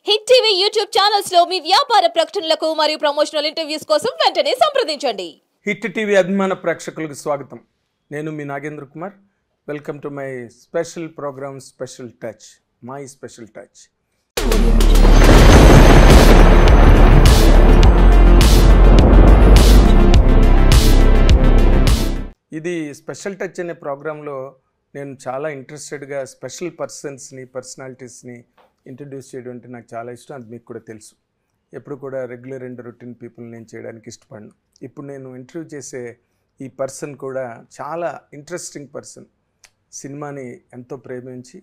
Hit TV YouTube channels లో మీ వ్యాపార ప్రకటనలకు మరియు ప్రమోషనల్ ఇంటర్వ్యూస్ కోసం వెంటనే సంప్రదించండి. హిట్ టీవీ అభిమాన ప్రేక్షకులకు స్వాగతం. నేను మీ Nagendra Kumar. Welcome to my special program special touch, my special touch. ఇది స్పెషల్ టచ్ అనే ప్రోగ్రాంలో నేను చాలా ఇంట్రెస్టెడ్గా స్పెషల్ పర్సనాలిటీస్ని ఇంట్రడ్యూస్ చేయడం అంటే నాకు చాలా ఇష్టం. అది మీకు కూడా తెలుసు. ఎప్పుడు కూడా రెగ్యులర్ అండ్ రొటీన్ పీపుల్ నేను చేయడానికి ఇష్టపడను. ఇప్పుడు నేను ఇంటర్వ్యూ చేసే ఈ పర్సన్ కూడా చాలా ఇంట్రెస్టింగ్ పర్సన్. సినిమాని ఎంతో ప్రేమించి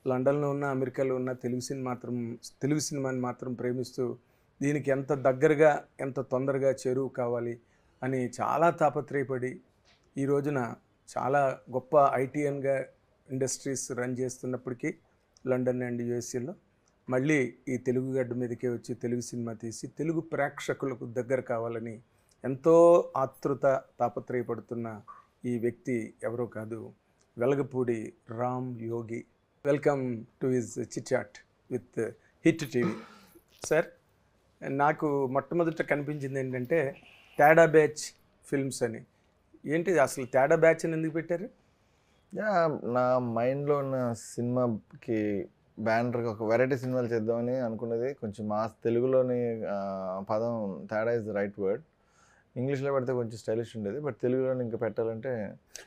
లండన్లో ఉన్న అమెరికాలో ఉన్న తెలుగు సినిమాని మాత్రం ప్రేమిస్తూ దీనికి ఎంత దగ్గరగా ఎంత తొందరగా చేరువు కావాలి అని చాలా తాపత్రయపడి ఈ రోజున చాలా గొప్ప ఐటీఎన్గా ఇండస్ట్రీస్ రన్ చేస్తున్నప్పటికీ లండన్ అండ్ యూఎస్ఏలో మళ్ళీ ఈ తెలుగు గడ్డ మీదకే వచ్చి తెలుగు సినిమా తీసి తెలుగు ప్రేక్షకులకు దగ్గర కావాలని ఎంతో ఆతృత తాపత్రయపడుతున్న ఈ వ్యక్తి ఎవరో కాదు, Velagapudi Ram Yogi. Welcome to his chit chat with hit TV. Sir, నాకు మొట్టమొదట కనిపించింది ఏంటంటే తేడా బ్యాచ్ ఫిల్మ్స్ అని. ఏంటి అసలు తేడా బ్యాచ్ అని ఎందుకు పెట్టారు? నా మైండ్లో ఉన్న సినిమాకి బ్యానర్కి ఒక వెరైటీ సినిమాలు చేద్దామని అనుకున్నది. కొంచెం మా తెలుగులోని పదం తేడా ఇస్ ద రైట్ వర్డ్. ఇంగ్లీష్లో పెడితే కొంచెం స్టైలిష్ ఉండేది, బట్ తెలుగులోని ఇంకా పెట్టాలంటే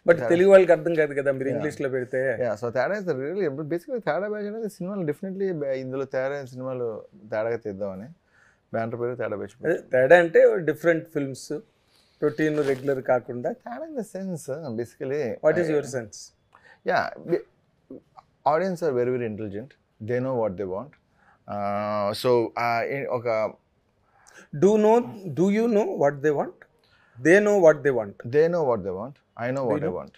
బట్ తెలుగు వాళ్ళకి అర్థం కాదు కదా మీరు ఇంగ్లీష్లో పెడితే. సో తేడా ఇస్ ద రియల్ బేసిక్లీ తేడా బ్యాచ్ అనేది సినిమాలు డెఫినెట్లీ ఇందులో తేడా సినిమాలు తేడాగా తీద్దామని బ్యానర్ పేరు తేడా బ్యాచ్. తేడా అంటే డిఫరెంట్ ఫిల్మ్స్, రొటీన్ రెగ్యులర్ కాకుండా. తేడా in the sense basically what is your sense? Audience are very very intelligent. They know what they want. So ఒక do you know what they want? They know what they want. They know what they want. I know what I want.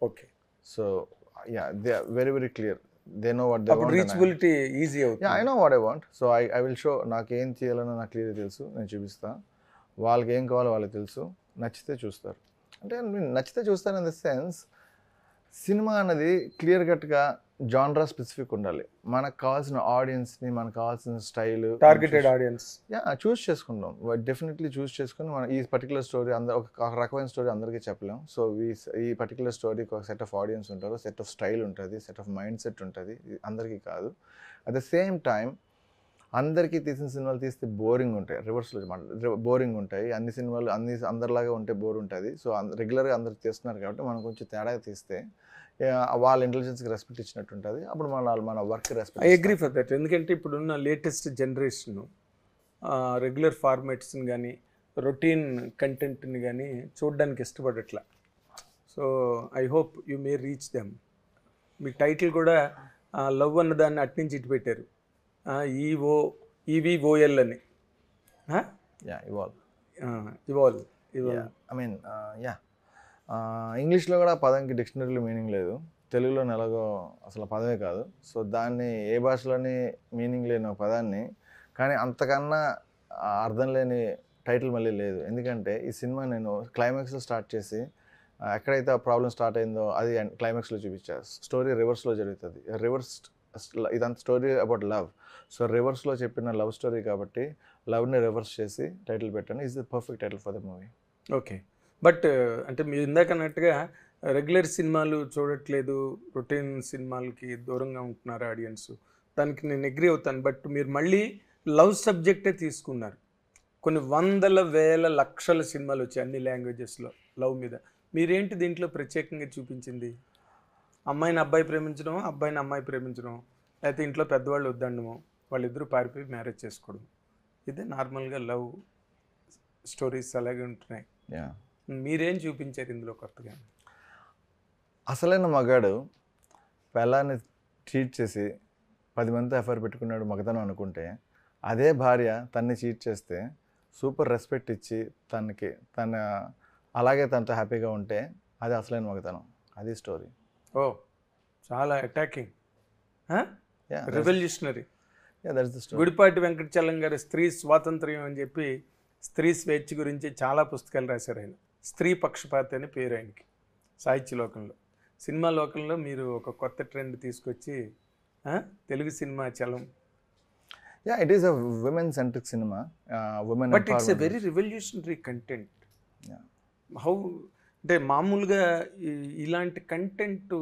Okay. So they are very very clear. They know what they want. Reachability easy అవుతుంది. I know what I want. So I will show. నాకు ఏం చేయాలనో నాకు clear తెలుసు, నేను చూపిస్తా. వాళ్ళకి ఏం కావాలో వాళ్ళకి తెలుసు. నచ్చితే చూస్తారు. అంటే నచ్చితే చూస్తారు ఇన్ ద సెన్స్ సినిమా అనేది క్లియర్ కట్గా జానరా స్పెసిఫిక్ ఉండాలి. మనకు కావాల్సిన ఆడియన్స్ని, మనకు కావాల్సిన స్టైల్, టార్గెటెడ్ ఆడియన్స్ చూస్ చేసుకుంటాం. డెఫినెట్లీ చూస్ చేసుకుని మనం ఈ పర్టికులర్ స్టోరీ ఒక రకమైన స్టోరీ అందరికీ చెప్పలేం. సో ఈ పర్టికులర్ స్టోరీకి ఒక సెట్ ఆఫ్ ఆడియన్స్ ఉంటారు, సెట్ ఆఫ్ స్టైల్ ఉంటుంది, సెట్ ఆఫ్ మైండ్ సెట్ ఉంటుంది. అందరికీ కాదు. అట్ ద సేమ్ టైం అందరికీ తీసిన సినిమాలు తీస్తే బోరింగ్ ఉంటాయి, రివర్స్లో బోరింగ్ ఉంటాయి. అన్ని సినిమాలు అందరిలాగా ఉంటే బోర్ ఉంటుంది. సో రెగ్యులర్గా అందరికి తీస్తున్నారు కాబట్టి మనం కొంచెం తేడా తీస్తే వాళ్ళ ఇంటెలిజెన్స్కి రెస్పెక్ట్ ఇచ్చినట్టు ఉంటుంది. అప్పుడు మన work respect. I agree for that. ఎందుకంటే ఇప్పుడున్న లేటెస్ట్ జనరేషన్ రెగ్యులర్ ఫార్మాట్స్ని కానీ రొటీన్ కంటెంట్ని కానీ చూడడానికి ఇష్టపడట్లా. So I hope you may reach them. మీ టైటిల్ కూడా లవ్ అన్నదాన్ని అట్నుంచి ఇటు పెట్టారు, EVOL అని. ఇవాల్వ్. ఐ మీన్ ఇంగ్లీష్లో కూడా పదంకి డిక్షనరీలో మీనింగ్ లేదు, తెలుగులో ఎలాగో అసలు పదమే కాదు. సో దాన్ని ఏ భాషలోని మీనింగ్ లేని ఒక పదాన్ని కానీ అంతకన్నా అర్థం లేని టైటిల్ మళ్ళీ లేదు. ఎందుకంటే ఈ సినిమా నేను క్లైమాక్స్లో స్టార్ట్ చేసి ఎక్కడైతే ఆ ప్రాబ్లం స్టార్ట్ అయిందో అది క్లైమాక్స్లో చూపించారు. స్టోరీ రివర్స్లో జరుగుతుంది. ఇదంతా స్టోరీ అబౌట్ లవ్. సో రివర్స్లో చెప్పిన లవ్ స్టోరీ కాబట్టి లవ్ని రివర్స్ చేసి టైటిల్ పెట్టాను. Is the perfect title for the movie. Okay. But అంటే మీరు ఇందాక అన్నట్టుగా రెగ్యులర్ సినిమాలు చూడట్లేదు, రొటీన్ సినిమాలకి దూరంగా ఉంటున్నారు ఆడియన్స్. దానికి నేను అగ్రీ అవుతాను. బట్ మీరు మళ్ళీ లవ్ సబ్జెక్టే తీసుకున్నారు. కొన్ని వందల వేల లక్షల సినిమాలు వచ్చాయి అన్ని లాంగ్వేజెస్లో లవ్ మీద. మీరేంటి దీంట్లో ప్రత్యేకంగా చూపించింది? అమ్మాయిని అబ్బాయి ప్రేమించడం, అబ్బాయిని అమ్మాయి ప్రేమించడం, లేకపోతే ఇంట్లో పెద్దవాళ్ళు వద్దండము, వాళ్ళిద్దరూ పారిపోయి మ్యారేజ్ చేసుకోవడం. ఇదే నార్మల్గా లవ్ స్టోరీస్ అలాగే ఉంటున్నాయి. మీరేం చూపించారు ఇందులో కొత్తగా? అసలైన మగాడు పెళ్ళాన్ని చీట్ చేసి 10 మందితో ఎఫ్ఐఆర్ పెట్టుకున్నాడు మగతనం అనుకుంటే, అదే భార్య తన్ని చీట్ చేస్తే సూపర్ రెస్పెక్ట్ ఇచ్చి అలాగే తనతో హ్యాపీగా ఉంటే అది అసలైన మగతనం. అది స్టోరీ. ఓ, చాలా attacking, revolutionary. That's the story. Gudipati Venkatachalam గారు స్త్రీ స్వాతంత్ర్యం అని చెప్పి స్త్రీ స్వేచ్ఛ గురించి చాలా పుస్తకాలు రాశారు ఆయన. స్త్రీ పక్షపాతి అని పేరు ఆయనకి సాహిత్య లోకంలో. సినిమా లోకంలో మీరు ఒక కొత్త ట్రెండ్ తీసుకొచ్చి Telugu cinema Chalam yeah it is a women centric cinema, women but it's a very revolutionary content. How అంటే మామూలుగా ఇలాంటి కంటెంట్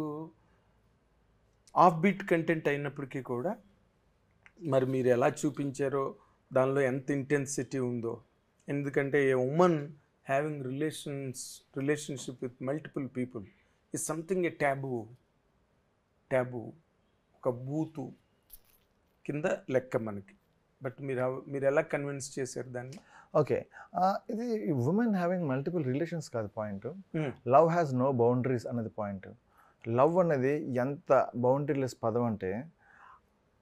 ఆఫ్ బీట్ కంటెంట్ అయినప్పటికీ కూడా మరి మీరు ఎలా చూపించారో దానిలో ఎంత ఇంటెన్సిటీ ఉందో. ఎందుకంటే a women having relationship with multiple people is something a taboo ఒక బూతు కింద లెక్క మనకి. బట్ మీరు ఎలా కన్విన్స్ చేశారు దాన్ని? ఓకే, ఇది ఉమెన్ హ్యావింగ్ మల్టిపుల్ రిలేషన్స్ కాదు point, love has no boundaries అనేది పాయింట్. లవ్ అనేది ఎంత బౌండరీలెస్ పదం అంటే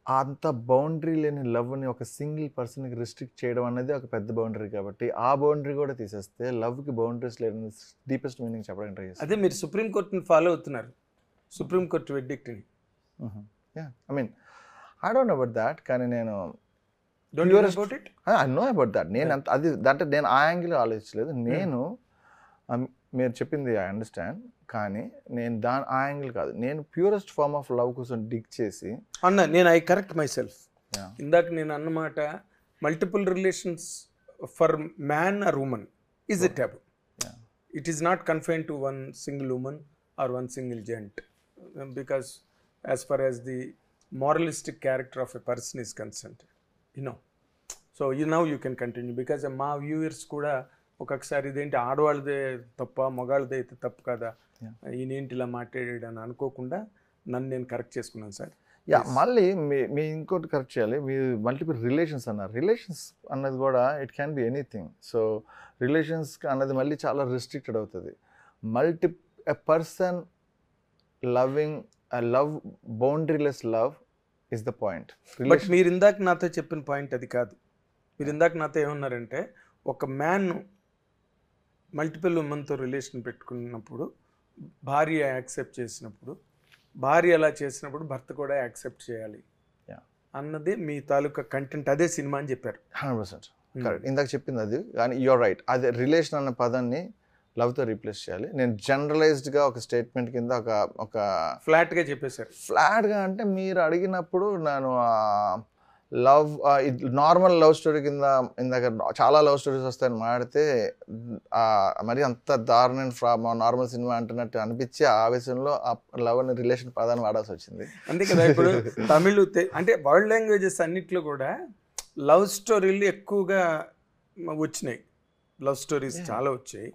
అంత బౌండరీ లేని లవ్ని ఒక సింగిల్ పర్సన్కి రిస్ట్రిక్ట్ చేయడం అనేది ఒక పెద్ద బౌండరీ. కాబట్టి ఆ బౌండరీ కూడా తీసేస్తే లవ్కి బౌండరీస్ లేని డీపెస్ట్ మీనింగ్ చెప్పడానికి ట్రై చేస్తాను. అదే మీరు సుప్రీంకోర్టుని ఫాలో అవుతున్నారు, సుప్రీంకోర్టు వెర్డిక్ట్ని. I mean I don't know about that, కానీ నేను ఐ నో అబౌట్ దాట్. నేను అంత అది అంటే నేను ఆ యాంగిల్ ఆలోచించలేదు. నేను మీరు చెప్పింది ఐ అండర్స్టాండ్, కానీ నేను ఆ యాంగిల్ కాదు. నేను ప్యూరెస్ట్ ఫార్మ్ ఆఫ్ లవ్ కోసం డిగ్ చేసి నేను ఐ కరెక్ట్ మై సెల్ఫ్. ఇందాక నేను అన్నమాట multiple relations for man or women is a taboo. It is not confined to one single women or one single gent, because as far as the moralistic character of a person is concerned, you know. So now you can continue, because మా viewers కూడా ఒక్కొక్కసారి ఇదేంటి ఆడవాళ్ళదే తప్ప మగాళ్ళదే అయితే తప్పు కదా, ఈయనేంటి ఇలా మాట్లాడాడు అని అనుకోకుండా నన్ను నేను కరెక్ట్ చేసుకున్నాను సార్. మళ్ళీ మీ ఇంకోటి కరెక్ట్ చేయాలి. మీరు మల్టిపుల్ రిలేషన్స్ అన్నారు. రిలేషన్స్ అన్నది కూడా it can be anything. So relations అన్నది మళ్ళీ చాలా రిస్ట్రిక్టెడ్ అవుతుంది. A person loving love, boundaryless love is the point. But మీరు ఇందాక నాతో చెప్పిన పాయింట్ అది కాదు. మీరు ఇందాక నాతో ఏమన్నారంటే ఒక మ్యాన్ మల్టిపుల్ ఉమెన్తో రిలేషన్ పెట్టుకున్నప్పుడు భార్య యాక్సెప్ట్ చేసినప్పుడు, భార్య అలా చేసినప్పుడు భర్త కూడా యాక్సెప్ట్ చేయాలి అన్నదే మీ తాలూకా కంటెంట్, అదే సినిమా అని చెప్పారు. 100% కరెక్ట్. ఇందాక చెప్పింది అది, కానీ యూఆర్ రైట్. అదే రిలేషన్ అన్న పదాన్ని లవ్తో రీప్లేస్ చేయాలి. నేను జనరలైజ్డ్గా ఒక స్టేట్మెంట్ కింద ఒక ఫ్లాట్గా చెప్పేశారు. ఫ్లాట్గా అంటే మీరు అడిగినప్పుడు నేను లవ్ నార్మల్ లవ్ స్టోరీ కింద ఇందాక చాలా లవ్ స్టోరీస్ వస్తాయని మాడితే మరి అంత దారుణ నార్మల్ సినిమా అంటున్నట్టు అనిపించి ఆవేశంలో ఆ లవ్ అనే రిలేషన్ పదాన్ని వాడాల్సి వచ్చింది. అంతే కదా. ఇప్పుడు తమిళ్ అంటే వరల్డ్ లాంగ్వేజెస్ అన్నిట్లో కూడా లవ్ స్టోరీలు ఎక్కువగా వచ్చినాయి, లవ్ స్టోరీస్ చాలా వచ్చాయి.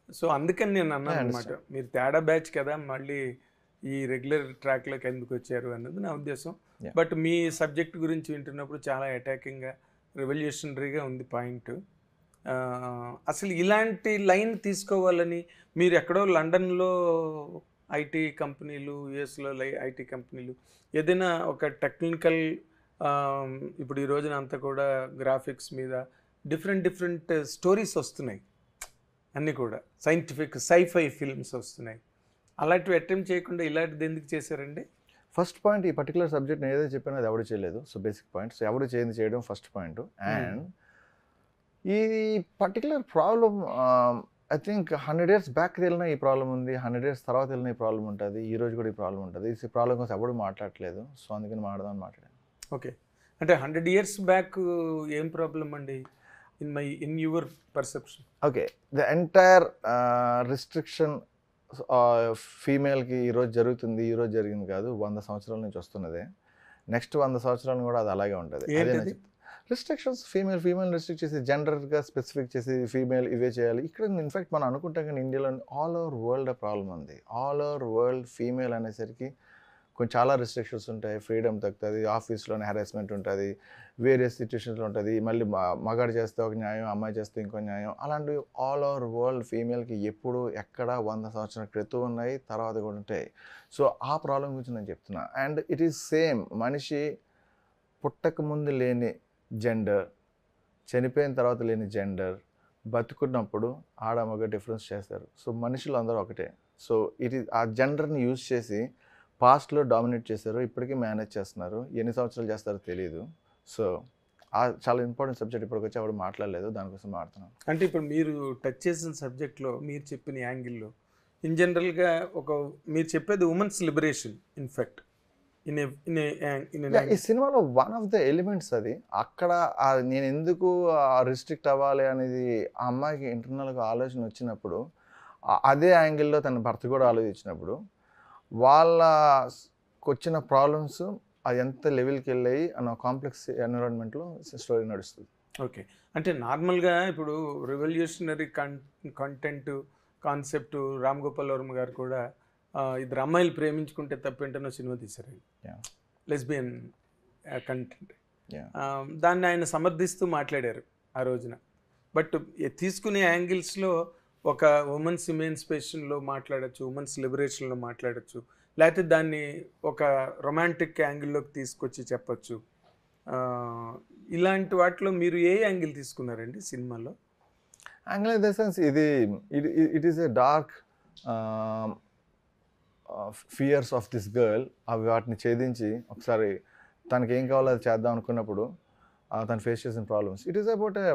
సో అందుకని నేను అన్నాను అనమాట, మీరు తేడా బ్యాచ్ కదా, మళ్ళీ ఈ రెగ్యులర్ ట్రాక్లోకి ఎందుకు వచ్చారు అన్నది నా ఉద్దేశం. బట్ మీ సబ్జెక్ట్ గురించి వింటున్నప్పుడు చాలా అటాకింగ్గా, రెవల్యూషనరీగా ఉంది పాయింట్. అసలు ఇలాంటి లైన్ తీసుకోవాలని మీరు ఎక్కడో లండన్లో ఐటీ కంపెనీలు, యుఎస్లో ఐటీ కంపెనీలు ఏదైనా ఒక టెక్నికల్, ఇప్పుడు ఈ రోజున అంతా కూడా గ్రాఫిక్స్ మీద డిఫరెంట్ స్టోరీస్ వస్తున్నాయి, అన్నీ కూడా సైంటిఫిక్ సైఫై ఫిల్మ్స్ వస్తున్నాయి. అలాంటివి అటెంప్ట్ చేయకుండా ఇలాంటిది ఎందుకు చేశారండి? ఫస్ట్ పాయింట్, ఈ పర్టికులర్ సబ్జెక్ట్ నేను ఏదైతే చెప్పానో అది ఎవరు చేయలేదు. So basic point. సో ఎవరు చేయడం ఫస్ట్ పాయింట్. అండ్ ఈ particular problem I think 100 years back వెళ్ళినా ఈ ప్రాబ్లం ఉంది, 100 years తర్వాత వెళ్ళినా ఈ ప్రాబ్లం ఉంటుంది, ఈ రోజు కూడా ఈ ప్రాబ్లం ఉంటుంది. ఈ ప్రాబ్లం కోసం ఎవరు మాట్లాడలేదు. సో అందుకని మాట్లాడదామని మాట్లాడాను. ఓకే, అంటే 100 years బ్యాక్ ఏం ప్రాబ్లం అండి in your perception? Okay, the entire restriction ఫీమేల్కి ఈరోజు జరుగుతుంది, ఈరోజు జరిగింది కాదు, 100 సంవత్సరాల నుంచి వస్తున్నదే. నెక్స్ట్ 100 సంవత్సరాలు కూడా అది అలాగే ఉంటుంది. రిస్ట్రిక్షన్స్ ఫీమేల్ రిస్ట్రిక్ట్ చేసి జెండర్గా స్పెసిఫిక్ చేసి ఫీమేల్ ఇవే చేయాలి. ఇక్కడ ఇన్ఫాక్ట్ మనం అనుకుంటాం కానీ ఇండియాలో ఆల్ ఓవర్ వరల్డ్ ప్రాబ్లం ఉంది. ఆల్ ఓవర్ వరల్డ్ ఫీమేల్ అనేసరికి కొంచెం చాలా రిస్ట్రిక్షన్స్ ఉంటాయి, ఫ్రీడమ్ తగ్గుతుంది, ఆఫీస్లోనే హెరాస్మెంట్ ఉంటుంది, వేరియస్ సిచ్యువేషన్స్లో ఉంటుంది, మళ్ళీ మగాడు చేస్తే ఒక న్యాయం, అమ్మాయి చేస్తే ఇంకో న్యాయం. అలాంటివి ఆల్ ఓవర్ వరల్డ్ ఫీమేల్కి ఎప్పుడు ఎక్కడ 100 సంవత్సరాల క్రితం ఉన్నాయి, తర్వాత కూడా ఉంటాయి. సో ఆ ప్రాబ్లం గురించి నేను చెప్తున్నా. అండ్ ఇట్ ఈస్ సేమ్, మనిషి పుట్టక ముందు లేని జెండర్, చనిపోయిన తర్వాత లేని జెండర్, బతుకున్నప్పుడు ఆడ మగ డిఫరెన్స్ చేస్తారు. సో మనుషులు అందరూ ఒకటే. సో ఇది ఆ జెండర్ని యూజ్ చేసి పాస్ట్లో డామినేట్ చేశారు, ఇప్పటికీ మేనేజ్ చేస్తున్నారు. ఎన్ని సంవత్సరాలు చేస్తారో తెలియదు. సో చాలా ఇంపార్టెంట్ సబ్జెక్ట్ ఇప్పటికి వచ్చి ఎవరు మాట్లాడలేదు, దానికోసం మాట్లాడుతున్నాను. అంటే ఇప్పుడు మీరు టచ్ చేసిన సబ్జెక్ట్లో మీరు చెప్పిన యాంగిల్లో ఇన్ జనరల్గా మీరు చెప్పేది ఉమెన్స్ లిబరేషన్. ఇన్ఫ్యాక్ట్ ఈ సినిమాలో వన్ ఆఫ్ ద ఎలిమెంట్స్ అది. అక్కడ నేను ఎందుకు రిస్ట్రిక్ట్ అవ్వాలి అనేది ఆ అమ్మాయికి ఇంటర్నల్గా ఆలోచన వచ్చినప్పుడు, అదే యాంగిల్లో తన భర్త కూడా ఆలోచించినప్పుడు, వాళ్ళకు వచ్చిన ప్రాబ్లమ్స్ అది ఎంత లెవెల్కి వెళ్ళాయి అన్న కాంప్లెక్స్ ఎన్విరాన్మెంట్లో స్టోరీ నడుస్తుంది. ఓకే, అంటే నార్మల్గా ఇప్పుడు revolutionary content concept Ram Gopal Varma గారు కూడా ఇద్దరు అమ్మాయిలు ప్రేమించుకుంటే తప్పేంటనో సినిమా తీశారు, లెస్బియన్ కంటెంట్. దాన్ని ఆయన సమర్థిస్తూ మాట్లాడారు ఆ రోజున. బట్ తీసుకునే యాంగిల్స్లో ఒక ఉమెన్స్ ఇమాన్సిపేషన్లో మాట్లాడచ్చు, ఉమెన్స్ లిబరేషన్లో మాట్లాడచ్చు, లేకపోతే దాన్ని ఒక రొమాంటిక్ యాంగిల్లోకి తీసుకొచ్చి చెప్పచ్చు. ఇలాంటి వాటిలో మీరు ఏ యాంగిల్ తీసుకున్నారండి సినిమాలో? Angle in the sense it is a dark fears of this girl. అవి వాటిని ఛేదించి ఒకసారి తనకి ఏం కావాలో అది చేద్దాం అనుకున్నప్పుడు తను ఫేస్ చేసిన problems. It is about a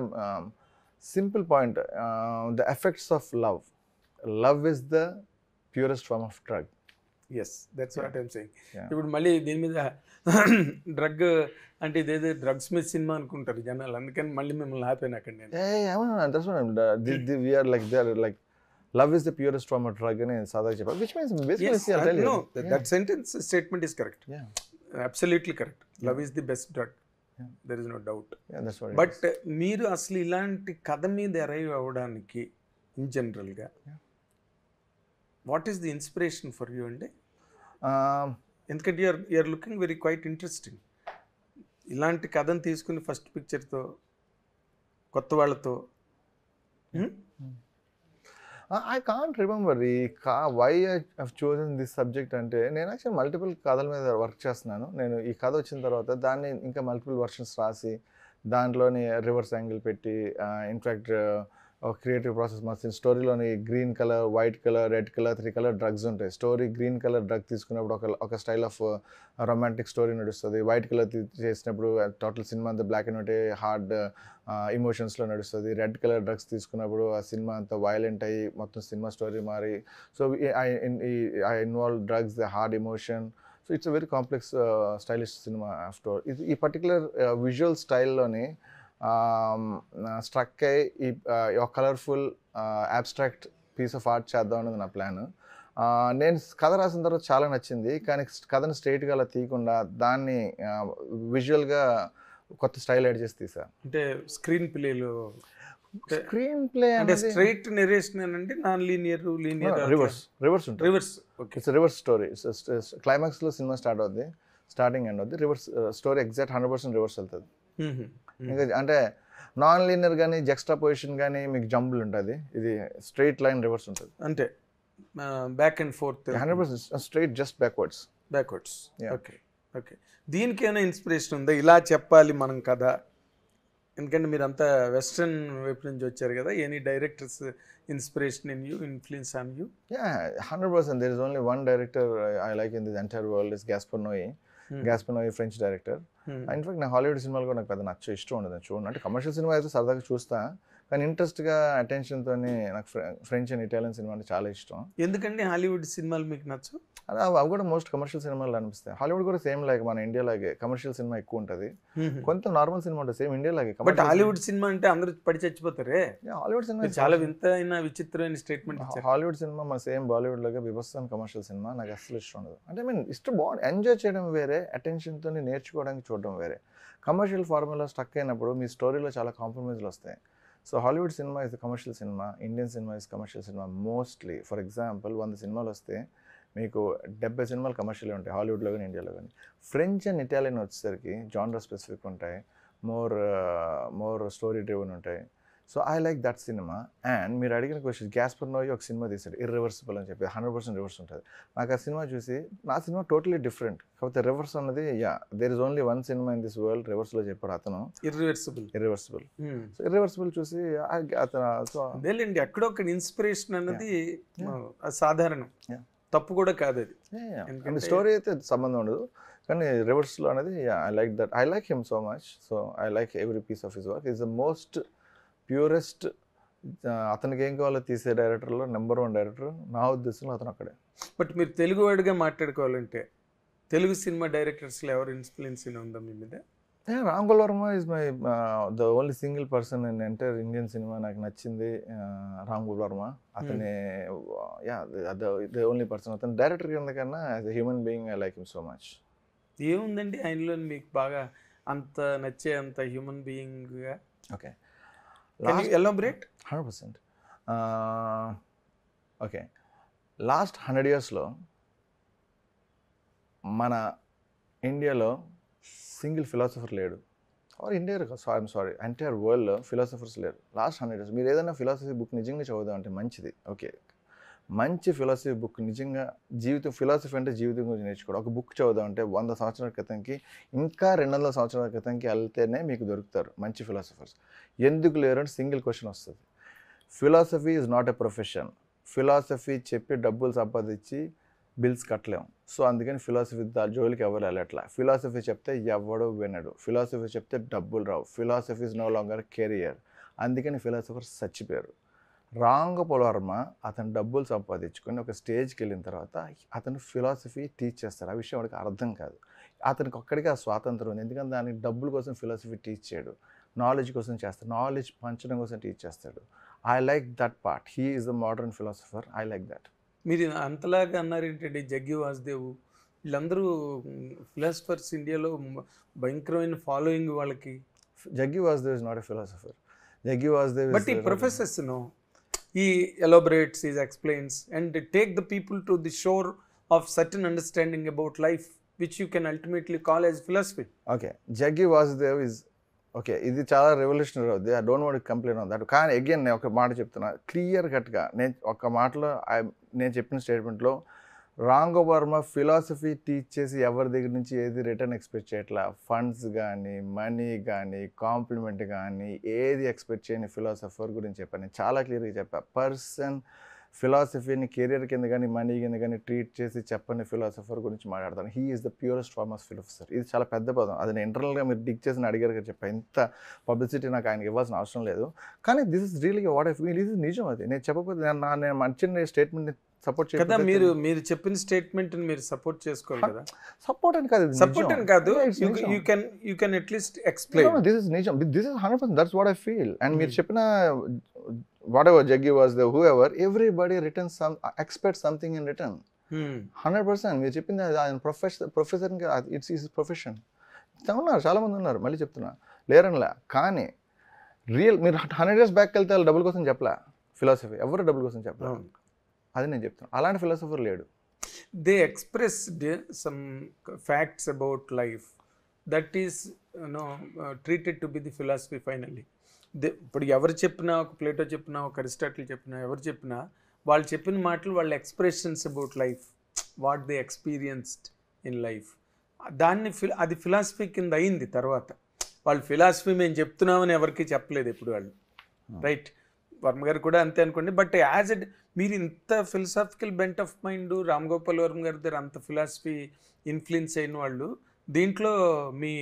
simple point, the effects of love. Love is the purest form of drug. Yes, that's what I'm saying. ఇప్పుడు మళ్ళీ దీని మీద డ్రగ్ అంటే ఇదేదో డ్రగ్స్ మీద సినిమా అనుకుంటారు జనాలు, అందుకని మళ్ళీ మిమ్మల్ని ఆపాను అక్కడ నేను. Love is the purest form of drug అని సాదా చెప్పారు, which means basically no, that sentence statement is correct. Absolutely correct. Love is the best drug. There is no doubt. That's what. But మీరు అసలు ఇలాంటి కథ మీద అరైవ్ అవ్వడానికి in జనరల్గా what is the inspiration for you అండి? ఎందుకంటే you're looking very quite interesting. ఇలాంటి కథను తీసుకుని ఫస్ట్ పిక్చర్తో కొత్త వాళ్ళతో I can't remember why I have chosen this subject. అంటే నేను యాక్చువల్ మల్టిపుల్ కథల మీద వర్క్ చేస్తున్నాను. నేను ఈ కథ వచ్చిన తర్వాత దాన్ని ఇంకా మల్టిపుల్ వర్షన్స్ రాసి దాంట్లోని రివర్స్ యాంగిల్ పెట్టి ఇన్ఫ్యాక్ట్ ఒక క్రియేటివ్ ప్రాసెస్ మాత్రం. స్టోరీలోని green colour, white colour, red colour, 3 colour drugs ఉంటాయి. స్టోరీ గ్రీన్ కలర్ డ్రగ్ తీసుకున్నప్పుడు ఒక స్టైల్ ఆఫ్ రొమాంటిక్ స్టోరీ నడుస్తుంది. వైట్ కలర్ చేసినప్పుడు టోటల్ సినిమా అంతా బ్లాక్ అండ్ వైట్ హార్డ్ ఇమోషన్స్లో నడుస్తుంది. రెడ్ కలర్ డ్రగ్స్ తీసుకున్నప్పుడు ఆ సినిమా అంతా వైలెంట్ అయ్యి మొత్తం సినిమా స్టోరీ మారి. So I involve drugs, the hard emotion. So it's a very complex stylish cinema after. ఈ పర్టికులర్ విజువల్ స్టైల్లోని స్ట్రక్ అయ్యి ఒక colourful abstract piece of art చేద్దాం అనేది నా ప్లాన్. నేను కథ రాసిన తర్వాత చాలా నచ్చింది, కానీ కథను స్ట్రైట్గా అలా తీయకుండా దాన్ని విజువల్గా కొత్త స్టైల్ యాడ్ చేసి తీసా. అంటే స్క్రీన్ ప్లేలో అంటే స్ట్రైట్ నెరేషన్ అంటే నాన్ లీనియర్ రివర్స్ ఉంటుంది. Reverse. Okay, it's reverse story. క్లైమాక్స్లో సినిమా స్టార్ట్ అవుద్ది, స్టార్టింగ్ ఎండ్ అవుద్ది. రివర్స్ స్టోరీ ఎగ్జాక్ట్ 100% రివర్స్ వెళ్తుంది. ఇంకా అంటే నాన్ లీనియర్ కానీ జెక్స్ట్రా పొజిషన్ కానీ మీకు జంబుల్ ఉంటుంది. ఇది స్ట్రైట్ లైన్ రివర్స్ ఉంటుంది. అంటే back and fourth 100% straight, just backwards. Okay okay. దీనికి ఏమైనా ఇన్స్పిరేషన్ ఉందా ఇలా చెప్పాలి మనం కదా? ఎందుకంటే మీరు అంతా వెస్ట్రన్ వైపు నుంచి వచ్చారు కదా. Any directors inspiration in you, influence on you? 100%. There is only one director I like in this entire world is Gaspar Noé. Gaspar Noé, French director. In fact నా హాలీవుడ్ సినిమాలు కూడా నాకు పెద్ద ఇష్టం ఉండదు చూడండి. అంటే కమర్షియల్ సినిమా అయితే సరదాగా చూస్తా, కానీ ఇంట్రెస్ట్గా అటెన్షన్తో నాకు ఫ్రెంచ్ అండ్ ఇటాలియన్ సినిమా అంటే చాలా ఇష్టం. ఎందుకంటే హాలీవుడ్ సినిమాలు మీకు నచ్చు? అవి కూడా మోస్ట్ కమర్షియల్ సినిమాలు అనిపిస్తాయి. హాలీవుడ్ కూడా సేమ్ లాగే మన ఇండియా లాగే కమర్షియల్ సినిమా ఎక్కువ ఉంటుంది, కొంత నార్మల్ సినిమా ఉంటుంది సేమ్ ఇండియా లాగే. బట్ హాలీవుడ్ సినిమా అంటే అందరూ పడి చచ్చిపోతారే. హాలీవుడ్ సినిమా చాలా వింతైన విచిత్రమైన స్టేట్మెంట్. హాలీవుడ్ సినిమా మన సేమ్ బాలీవుడ్ లాగా బిభత్సమైన కమర్షియల్ సినిమా నాకు అసలు ఇష్టం ఉండదు. అంటే ఇష్టం బాగుంది, ఎంజాయ్ చేయడం వేరే, అటెన్షన్తో నేర్చుకోవడానికి చూడడం వేరే. కమర్షియల్ ఫార్ములా స్టక్ అయినప్పుడు మీ స్టోరీలో చాలా కాంప్రమైజ్లు వస్తాయి. So Hollywood cinema is commercial cinema, Indian cinema is commercial cinema mostly. For example 100 సినిమాలు వస్తే మీకు 70 సినిమాలు కమర్షియల్ ఉంటాయి హాలీవుడ్లో కానీ ఇండియాలో కానీ. ఫ్రెంచ్ అండ్ ఇటాలియన్ వచ్చేసరికి జానర్ స్పెసిఫిక్ ఉంటాయి, మోర్ స్టోరీ డ్రివెన్ ఉంటాయి. So I like that cinema. And మీరు అడిగిన క్వశ్చన్, గ్యాస్పర్ నోయ్ ఒక సినిమా తీశాడు ఇర్రివర్సిబుల్ అని చెప్పి, 100% రివర్స్ ఉంటుంది. నాకు ఆ సినిమా చూసి నా సినిమా టోటలీ డిఫరెంట్, కాకపోతే రివర్స్ అన్నది there is only one cinema in this world రివర్స్లో చెప్పాడు అతను, ఇర్రివర్సిబుల్. సో ఇర్రివర్సిబుల్ చూసి అతను అదేలేండి ఎక్కడో ఒక ఇన్స్పిరేషన్ అన్నది సాధారణం, తప్పు కూడా కాదు అది. స్టోరీ అయితే సంబంధం ఉండదు, కానీ రివర్స్లో అనేది I like that. I like him so much. So I like every piece of his work. Is the most purest, అతనికి ఏం కావాలో తీసే డైరెక్టర్లో నెంబర్ 1 డైరెక్టర్ నా ఉద్దేశంలో అతను అక్కడే. బట్ మీరు తెలుగు వాడిగా మాట్లాడుకోవాలంటే తెలుగు సినిమా డైరెక్టర్స్లో ఎవరు ఇన్ఫ్లుయెన్స్ ఉందా మీ మీద? Ram Gopal Varma is my the only single person in entire Indian cinema నాకు నచ్చింది. రామ్ గోపాల్ వర్మ అతని ద ఓన్లీ పర్సన్. అతను డైరెక్టర్ కింద కన్నా as a human being I like him so much. ఏముందండి ఆయనలో మీకు బాగా అంత నచ్చే అంత హ్యూమన్ బీయింగ్గా? Okay, elaborate. 100%. ఓకే, లాస్ట్ 100 yearsలో మన ఇండియాలో సింగిల్ ఫిలాసఫర్ లేడు. Or India I'm sorry entire వరల్డ్లో ఫిలాసఫర్స్ లేరు లాస్ట్ 100 years. మీరు ఏదైనా ఫిలాసఫీ బుక్ నిజంగా చదువుదాం అంటే మంచిది. ఓకే, మంచి ఫిలాసఫీ బుక్ నిజంగా ఫిలాసఫీ అంటే జీవితం గురించి నేర్చుకోవడం. ఒక బుక్ చదువుదాం అంటే 100 సంవత్సరాల క్రితంకి ఇంకా 200 సంవత్సరాల క్రితంకి వెళ్తేనే మీకు దొరుకుతారు మంచి ఫిలాసఫర్స్. ఎందుకు లేరు అంటే సింగిల్ క్వశ్చన్ వస్తుంది. Philosophy is not a profession. Philosophy చెప్పి డబ్బులు సంపాదించి బిల్స్ కట్టలేము. సో అందుకని ఫిలాసఫీ జోలికి ఎవరు వెళ్ళట్లా. ఫిలాసఫీ చెప్తే ఎవడో వినడు. ఫిలాసఫీ చెప్తే డబ్బులు రావు. Philosophy is no longer career. అందుకని ఫిలాసఫర్స్ చచ్చిపోయారు. రామ్ గోపాల్ వర్మ అతను డబ్బులు సంపాదించుకొని ఒక స్టేజ్కి వెళ్ళిన తర్వాత అతను ఫిలాసఫీ టీచ్ చేస్తాడు. ఆ విషయం వాడికి అర్థం కాదు. అతనికి ఒక్కడికి ఆ స్వాతంత్రం ఉంది. ఎందుకంటే దానికి డబ్బుల కోసం ఫిలాసఫీ టీచ్ చేయడు, నాలెడ్జ్ కోసం చేస్తాడు. నాలెడ్జ్ పంచడం కోసం టీచ్ చేస్తాడు. I like that part. He is the modern philosopher. I like that. మీరు అంతలాగా అన్నారు ఏంటంటే జగ్గి వాసుదేవ్ వీళ్ళందరూ ఫిలాసఫర్స్ ఇండియాలో భయంకరమైన ఫాలోయింగ్ వాళ్ళకి. Jaggi Vasudev is not a philosopher. Jaggi Vasudev but ఈ professors no he elaborates, he explains and take the people to the shore of certain understanding about life which you can ultimately call as philosophy. Okay, Jaggi Vasudev is okay, ఇది చాలా revolutionary అవుతుంది. I don't want to complain on that. కానీ again నేను ఒక మాట చెప్తున్నా clear కట్గా. నేను ఒక మాటలో నేను చెప్పిన స్టేట్మెంట్లో రామ్ గోపాల్ వర్మ ఫిలాసఫీ టీచ్ చేసి ఎవరి దగ్గర నుంచి ఏది రిటర్న్ ఎక్స్పెక్ట్ చేయట్లా. ఫండ్స్ కానీ మనీ కానీ కాంప్లిమెంట్ కానీ ఏది ఎక్స్పెక్ట్ చేయని ఫిలాసఫర్ గురించి చెప్పాను. నేను చాలా క్లియర్గా చెప్పాను. పర్సన్ ఫిలాసఫీని కెరియర్ కింద కానీ మనీ కింద కానీ ట్రీట్ చేసి చెప్పని ఫిలాసఫర్ గురించి మాట్లాడతాను. He is the purest form of philosopher. ఇది చాలా పెద్ద పదం. అది నేను ఇంటర్నల్గా మీరు డిక్ చేసి అడిగారు చెప్పాను. ఇంత పబ్లిసిటీ నాకు ఆయనకి ఇవ్వాల్సిన అవసరం లేదు. కానీ this is really what I feel. ఇది నిజం. అది నేను చెప్పకపోతే నేను మంచి స్టేట్మెంట్ సపోర్ట్ కదా. మీరు చెప్పిన స్టేట్మెంట్ మీరు సపోర్ట్ చేసుకోవాలి కదా. సపోర్ట్ అని కాదు, సపోర్ట్ అని కాదు. You can at least explain. This is నిజం. This is 100%. That's what I feel. And మీరు చెప్పిన whatever Jaggi was the whoever, everybody returns some expects something in return. 100%. మీరు చెప్పింది ఆయన ప్రొఫెసర్ ఇట్స్ ఈజ్ ప్రొఫెషన్. ఉన్నారు చాలా మంది ఉన్నారు, మళ్ళీ చెప్తున్నా లేరనిలా. కానీ రియల్ మీరు 100 years బ్యాక్ వెళ్తే వాళ్ళు డబ్బుల కోసం చెప్పలే ఫిలాసఫీ. ఎవరు డబ్బుల కోసం చెప్పలే. అది నేను చెప్తున్నాను. అలాంటి ఫిలాసఫర్ లేడు. They expressed some facts about life that is treated to be the philosophy finally. ఇప్పుడు ఎవరు చెప్పినా, ఒక ప్లేటో చెప్పినా, ఒక అరిస్టాటిల్ చెప్పినా, ఎవరు చెప్పినా వాళ్ళు చెప్పిన మాటలు వాళ్ళ expressions about life, what they experienced in life, దాన్ని అది ఫిలాసఫీ కింద అయింది. తర్వాత వాళ్ళు ఫిలాసఫీ మేము చెప్తున్నామని ఎవరికి చెప్పలేదు ఇప్పుడు వాళ్ళు. రైట్, వర్మ గారు కూడా అంతే అనుకోండి. బట్ యాజ్ ఎ మీరు ఇంత philosophical bent of mind Ram Gopal Varma గారి దగ్గర అంత ఫిలాసఫీ ఇన్ఫ్లుయెన్స్ అయిన వాళ్ళు, దీంట్లో మీ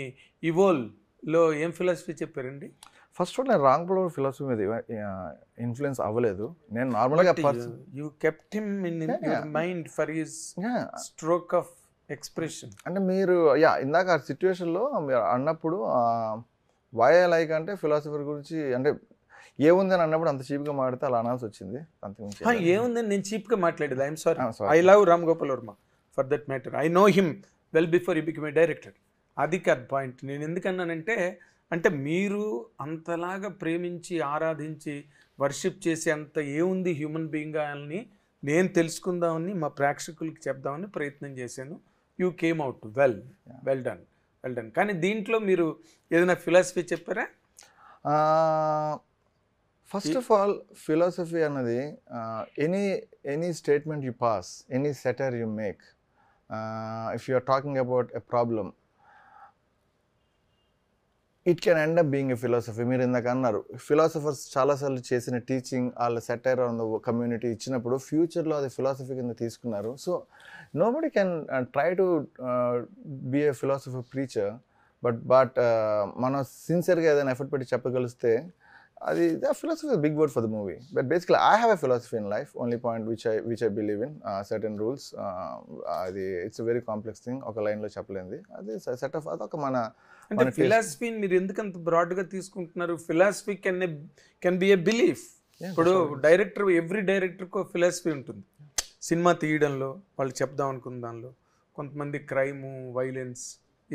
ఇవోల్లో ఏం ఫిలాసఫీ చెప్పారండి? ఫస్ట్ నేను రామ్ గోపాల్ ఫిలాసఫీ మీద ఇన్ఫ్లుయెన్స్ అవ్వలేదు. నేను నార్మల్గా you kept him in your mind for his stroke of expression. అంటే మీరు ఇందాక ఆ సిచ్యువేషన్లో మీరు అన్నప్పుడు వై ఐ లైక్ అంటే ఫిలాసఫర్ గురించి అంటే ఏముందని అన్నప్పుడు అంత చీప్గా మాట్లాడితే అలా అనాల్సి వచ్చింది. అంతకుమించి ఏముందని నేను చీప్గా మాట్లాడేది. I'm sorry. I love Ram Gopal Varma for that matter. I know him well before he become a director. అది కాదు పాయింట్. నేను ఎందుకన్నానంటే, అంటే మీరు అంతలాగా ప్రేమించి ఆరాధించి వర్షిప్ చేసే అంత ఏముంది హ్యూమన్ బీయింగ్ అని నేను తెలుసుకుందామని మా ప్రేక్షకులకి చెప్దామని ప్రయత్నం చేశాను. You came out well done. కానీ దీంట్లో మీరు ఏదైనా ఫిలాసఫీ చెప్పారా? ఫస్ట్ ఆఫ్ ఆల్ ఫిలాసఫీ అన్నది any statement you pass, any setter you make, if you are talking about a problem, it can end up being a philosophy. మీరు ఇందాక అన్నారు philosophers చాలాసార్లు చేసిన టీచింగ్ వాళ్ళ సెటైర్ ఆన్ ద కమ్యూనిటీ ఇచ్చినప్పుడు ఫ్యూచర్లో అది ఫిలాసఫీ కింద తీసుకున్నారు. So nobody can try to be a philosophy preacher. But మనం సిన్సియర్గా ఏదైనా ఎఫర్ట్ పెట్టి చెప్పగలిస్తే అది philosophy is a big word for the movie. But basically, I have a philosophy in life. Only point which I believe in, certain rules. It's a very complex thing. ఒక లైన్లో చెప్పలేంది. అది set of అదొక అంటే ఫిలాసఫీని మీరు ఎందుకంత బ్రాడ్గా తీసుకుంటున్నారు? Philosophy can be a belief. ఇప్పుడు ఎవ్రీ డైరెక్టర్కి ఫిలాసఫీ ఉంటుంది. సినిమా తీయడంలో వాళ్ళు చెప్దాం అనుకున్న దానిలో కొంతమంది crime, violence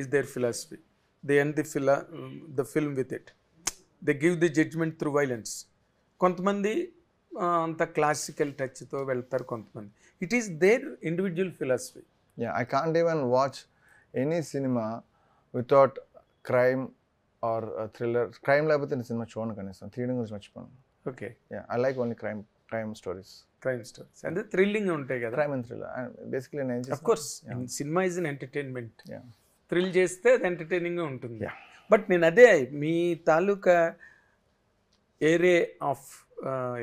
is their philosophy. They end the film with it. They give the judgement through violence. కొంతమంది అంత క్లాసికల్ టచ్తో వెళ్తారు. కొంతమంది it is their individual philosophy. I can't even watch any cinema without crime or thriller. Crime లేకపోతే నేను cinema చూడను కనీసం. తీయడం గురించి మర్చిపోను. Okay, I like only crime stories. Crime stories అంటే థ్రిల్లింగ్ ఉంటాయి కదా. Crime and thriller. Basically నేను of course cinema is an entertainment. Yeah. Thrill చేస్తే అది ఎంటర్టైనింగ్గా ఉంటుంది. బట్ నేను అదే మీ తాలూకా ఏరే ఆఫ్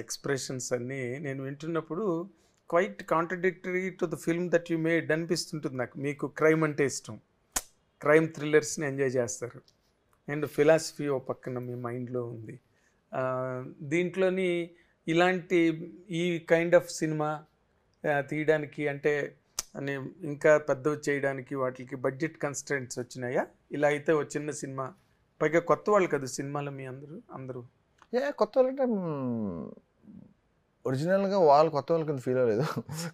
ఎక్స్ప్రెషన్స్ అన్నీ నేను వింటున్నప్పుడు quite contradictory to the film that you made అనిపిస్తుంటుంది నాకు. మీకు క్రైమ్ అంటే ఇష్టం, క్రైమ్ థ్రిల్లర్స్ని ఎంజాయ్ చేస్తారు, అండ్ ఫిలాసఫీ ఓ పక్కన మీ మైండ్లో ఉంది. దీంట్లోని ఇలాంటి ఈ కైండ్ ఆఫ్ సినిమా తీయడానికి అంటే అని ఇంకా పెద్దవి చేయడానికి వాటికి బడ్జెట్ కన్స్ట్రెంట్స్ వచ్చినాయా? ఇలా అయితే ఒక చిన్న సినిమా, పైగా కొత్త వాళ్ళు కదా సినిమాలో మీ అందరూ కొత్త వాళ్ళు అంటే ఒరిజినల్గా వాళ్ళు కొత్త వాళ్ళ కింద ఫీల్ అవ్వలేదు,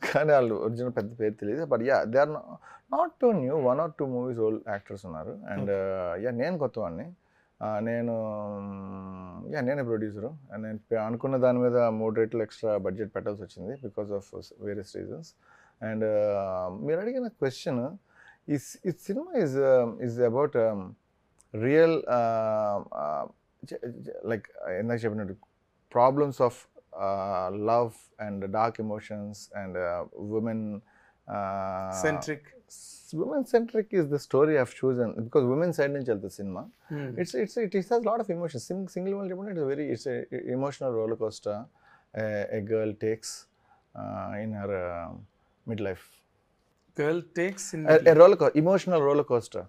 కానీ వాళ్ళు ఒరిజినల్ పెద్ద పేరు తెలియదు. But they are not too new, 1 or 2 movies old actors ఉన్నారు. అండ్ నేను కొత్తవాడిని. నేనే ప్రొడ్యూసరు. అండ్ నేను అనుకున్న దాని మీద 3 రెట్లు ఎక్స్ట్రా బడ్జెట్ పెట్టాల్సి వచ్చింది because of various reasons. And మీరు అడిగిన క్వశ్చన్, ఈ cinema is about real like ఇందాక చెప్పినట్టు problems of love and dark emotions and women centric is the story I've chosen because women side nunchi the cinema. It has a lot of emotions. Single one it's a emotional roller coaster a girl takes in her midlife. Girl takes in emotional roller coaster.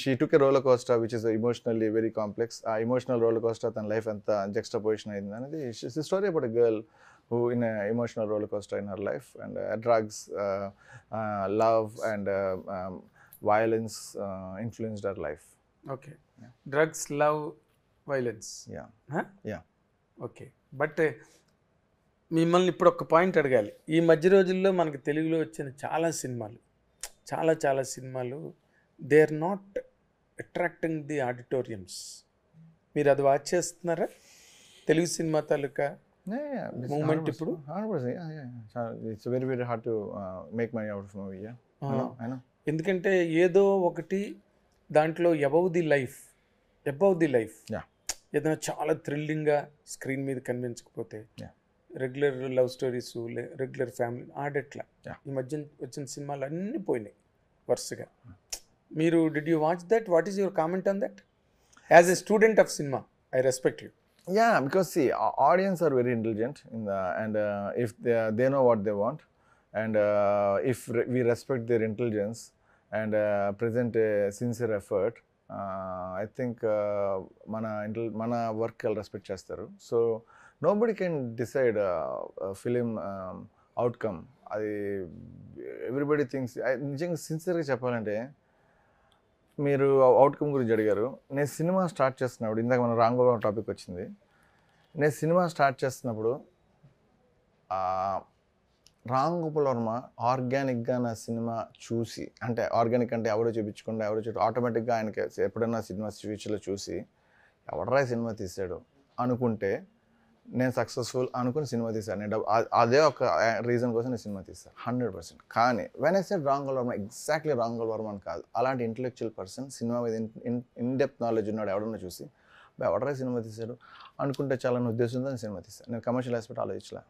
She took a roller coaster which is emotionally very complex. Emotional roller coaster than life and juxtaposition ayindani. It's a story about a girl who in a emotional roller coaster in her life, and drugs, love and violence influenced her life. Okay. Drugs, love, violence. Yeah. Okay. But మిమ్మల్ని ఇప్పుడు ఒక point అడగాలి. ఈ మధ్య రోజుల్లో మనకి తెలుగులో వచ్చిన చాలా సినిమాలు they are not attracting the auditoriums. మీరు అది వాచ్ చేస్తున్నారా? తెలుగు సినిమా తాలూకా మూమెంట్ ఇప్పుడు 100%. It's very very hard to make money out of movie. I know. ఎందుకంటే ఏదో ఒకటి దాంట్లో అబౌవ్ ది లైఫ్ ఏదైనా చాలా థ్రిల్లింగ్గా స్క్రీన్ మీద కనిపించకపోతే regular love stories, regular family ఆడట్లా ఈ మధ్య వచ్చిన సినిమాలు అన్నీ పోయినాయి వరుసగా. మీరు did you watch that? What is your comment on that? As a student of cinema, I respect you. Yeah, because see, audience are very intelligent and if they know what they want, and if we respect their intelligence and present a sincere effort, I think mana work al respect chestaru. So nobody can decide film outcome. Everybody thinks, నిజంగా సిన్సియర్గా చెప్పాలంటే మీరు outcome గురించి అడిగారు. నేను cinema start చేస్తున్నప్పుడు, ఇందాక మన రామ్ గోపాల్ టాపిక్ వచ్చింది, నేను సినిమా స్టార్ట్ చేస్తున్నప్పుడు రామ్ గోపాల్ వర్మ ఆర్గానిక్గా నా సినిమా చూసి, అంటే ఆర్గానిక్ అంటే ఎవరో చూపించకుండా ఆటోమేటిక్గా ఆయనకి ఎప్పుడైనా సినిమా ఫ్యూచర్లో చూసి ఎవడరా సినిమా తీసాడు అనుకుంటే నేను సక్సెస్ఫుల్ అనుకుని సినిమా తీశాను. నేను అదే ఒక రీజన్ కోసం నేను సినిమా తీస్తాను 100%. కానీ when I said Ram Gopal Varma, exactly Ram Gopal Varma అని కాదు, అలాంటి ఇంటెలెక్చువల్ పర్సన్, సినిమా మీద ఇన్ డెప్త్ నాలెడ్జ్ ఉన్నాడు ఎవడన్నా చూసి ఎవడరా సినిమా తీశాడు అనుకుంటే చాలా ఉద్దేశంతో నేను సినిమా తీస్తాను. నేను కమర్షియల్ ఆస్పెక్ట్ ఆలోచించలే,